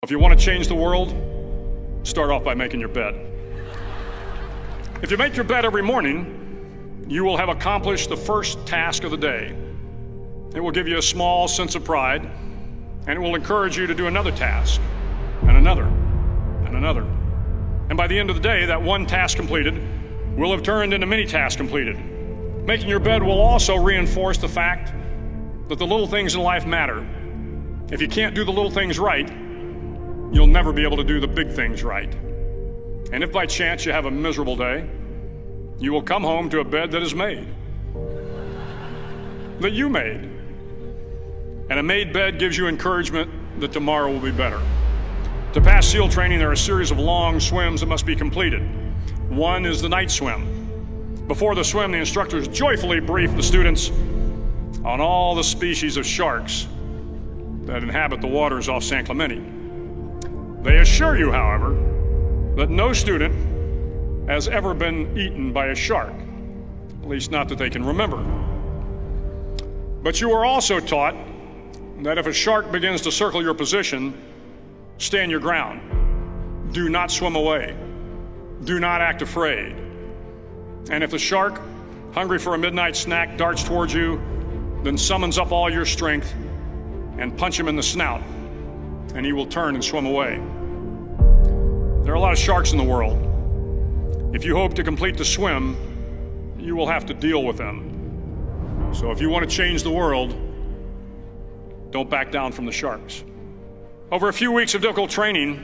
If you want to change the world, start off by making your bed. If you make your bed every morning, you will have accomplished the first task of the day. It will give you a small sense of pride, and it will encourage you to do another task, and another, and another. And by the end of the day, that one task completed will have turned into many tasks completed. Making your bed will also reinforce the fact that the little things in life matter. If you can't do the little things right, you'll never be able to do the big things right. And if by chance you have a miserable day, you will come home to a bed that is made, that you made. And a made bed gives you encouragement that tomorrow will be better. To pass SEAL training, there are a series of long swims that must be completed. One is the night swim. Before the swim, the instructors joyfully brief the students on all the species of sharks that inhabit the waters off San Clemente. They assure you, however, that no student has ever been eaten by a shark, at least not that they can remember. But you are also taught that if a shark begins to circle your position, stand your ground. Do not swim away. Do not act afraid. And if the shark, hungry for a midnight snack, darts towards you, then summons up all your strength and punch him in the snout, and he will turn and swim away. There are a lot of sharks in the world. If you hope to complete the swim, you will have to deal with them. So if you want to change the world, don't back down from the sharks. Over a few weeks of difficult training,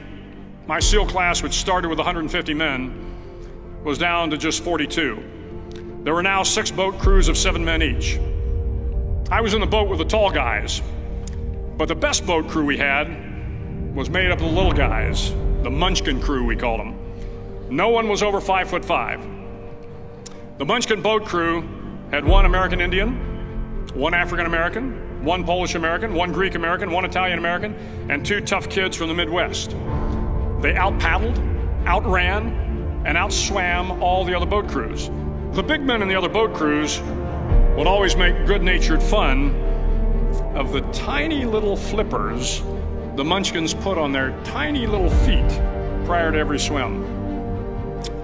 my SEAL class, which started with 150 men, was down to just 42. There were now 6 boat crews of 7 men each. I was in the boat with the tall guys, but the best boat crew we had was made up of the little guys, the Munchkin crew, we called them. No one was over 5'5". The Munchkin boat crew had 1 American Indian, 1 African American, 1 Polish American, 1 Greek American, 1 Italian American, and 2 tough kids from the Midwest. They out-paddled, outran, and outswam all the other boat crews. The big men in the other boat crews would always make good-natured fun of the tiny little flippers the Munchkins put on their tiny little feet prior to every swim.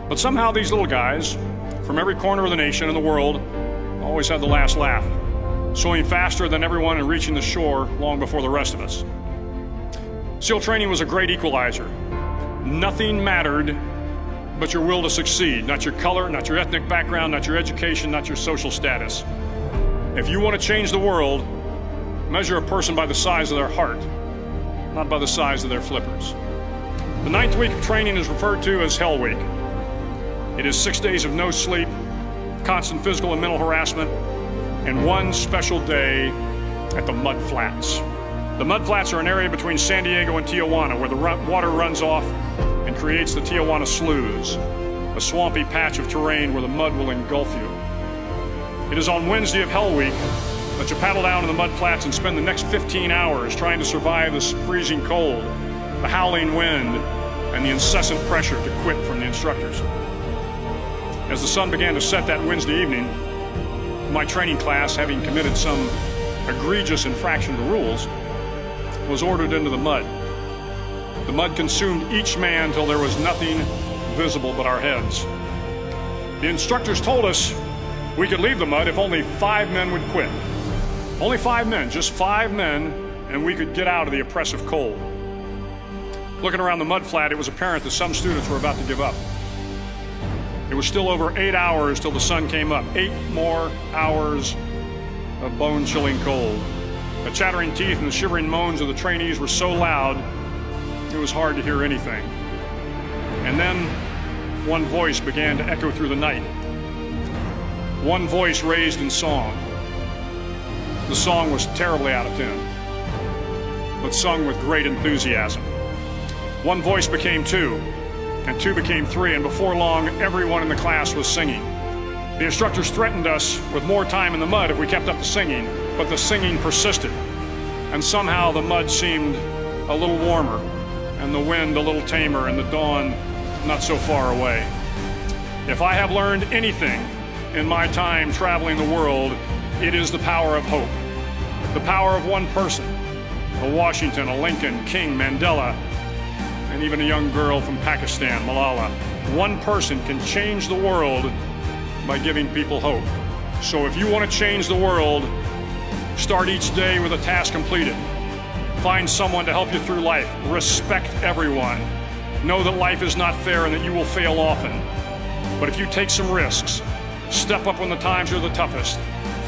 But somehow these little guys from every corner of the nation and the world always had the last laugh, swimming faster than everyone and reaching the shore long before the rest of us. SEAL training was a great equalizer. Nothing mattered but your will to succeed, not your color, not your ethnic background, not your education, not your social status. If you want to change the world, measure a person by the size of their heart, not by the size of their flippers. The 9th week of training is referred to as Hell Week. It is 6 days of no sleep, constant physical and mental harassment, and 1 special day at the Mud Flats. The Mud Flats are an area between San Diego and Tijuana where the water runs off and creates the Tijuana Sloughs, a swampy patch of terrain where the mud will engulf you. It is on Wednesday of Hell Week that you paddle down to the Mud Flats and spend the next 15 hours trying to survive this freezing cold, the howling wind, and the incessant pressure to quit from the instructors. As the sun began to set that Wednesday evening, my training class, having committed some egregious infraction to rules, was ordered into the mud. The mud consumed each man till there was nothing visible but our heads. The instructors told us we could leave the mud if only 5 men would quit. Only 5 men, just 5 men, and we could get out of the oppressive cold. Looking around the mud flat, it was apparent that some students were about to give up. It was still over 8 hours till the sun came up. 8 more hours of bone-chilling cold. The chattering teeth and the shivering moans of the trainees were so loud, it was hard to hear anything. And then one voice began to echo through the night. One voice raised in song. The song was terribly out of tune, but sung with great enthusiasm. One voice became 2, and 2 became 3, and before long, everyone in the class was singing. The instructors threatened us with more time in the mud if we kept up the singing, but the singing persisted, and somehow the mud seemed a little warmer, and the wind a little tamer, and the dawn not so far away. If I have learned anything in my time traveling the world, it is the power of hope, the power of one person, a Washington, a Lincoln, King, Mandela, and even a young girl from Pakistan, Malala. One person can change the world by giving people hope. So if you want to change the world, start each day with a task completed. Find someone to help you through life. Respect everyone. Know that life is not fair and that you will fail often. But if you take some risks, step up when the times are the toughest,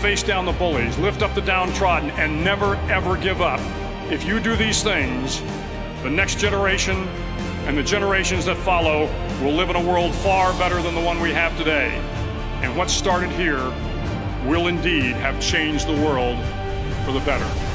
face down the bullies, lift up the downtrodden, and never ever give up. If you do these things, the next generation and the generations that follow will live in a world far better than the one we have today. And what started here will indeed have changed the world for the better.